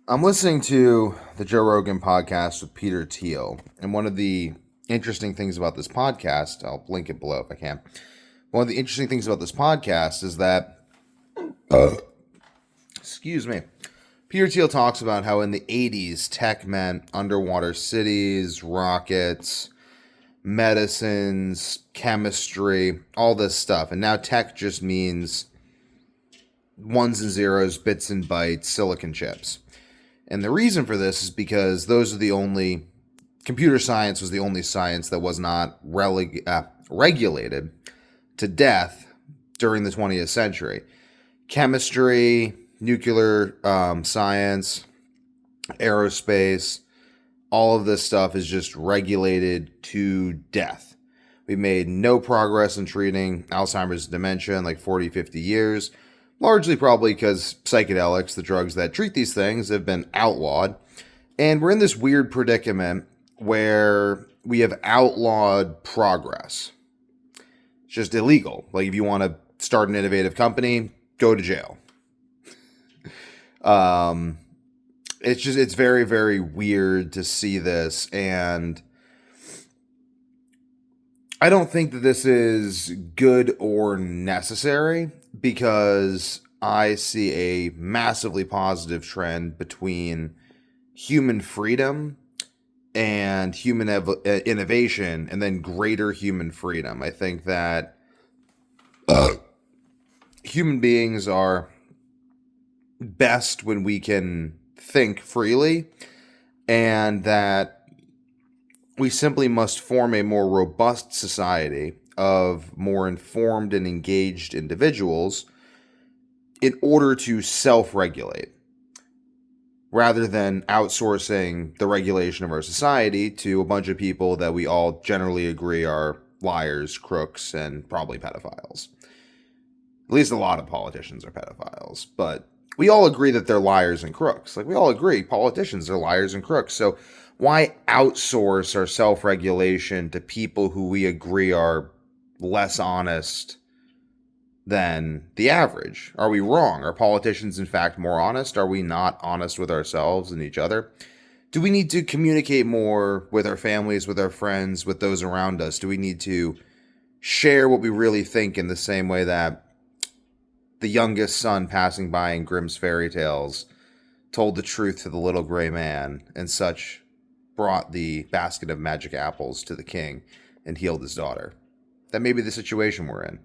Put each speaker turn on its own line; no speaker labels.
I'm listening to the Joe Rogan podcast with Peter Thiel, and one of the interesting things about this podcast, I'll link it below if I can. One of the interesting things about this podcast is that, excuse me, Peter Thiel talks about how in the 80s tech meant underwater cities, rockets, medicines, chemistry, all this stuff. And now tech just means ones and zeros, bits and bytes, silicon chips. And the reason for this is because those are the only computer science was the only science that was not regulated to death during the 20th century. Chemistry, nuclear science, aerospace, all of this stuff is just regulated to death. We made no progress in treating Alzheimer's and dementia in like 40, 50 years. Largely probably because psychedelics, the drugs that treat these things, have been outlawed. And we're in this weird predicament where we have outlawed progress. It's just illegal. Like if you want to start an innovative company, go to jail. It's very, very weird to see this. And I don't think that this is good or necessary because I see a massively positive trend between human freedom and human innovation and then greater human freedom. I think that human beings are best when we can think freely, and that we simply must form a more robust society of more informed and engaged individuals in order to self-regulate rather than outsourcing the regulation of our society to a bunch of people that we all generally agree are liars, crooks, and probably pedophiles. At least a lot of politicians are pedophiles, but we all agree that they're liars and crooks. Like we all agree politicians are liars and crooks. So why outsource our self-regulation to people who we agree are less honest than the average? Are we wrong? Are politicians, in fact, more honest? Are we not honest with ourselves and each other? Do we need to communicate more with our families, with our friends, with those around us? Do we need to share what we really think in the same way that the youngest son passing by in Grimm's fairy tales told the truth to the little gray man and such brought the basket of magic apples to the king and healed his daughter? That may be the situation we're in.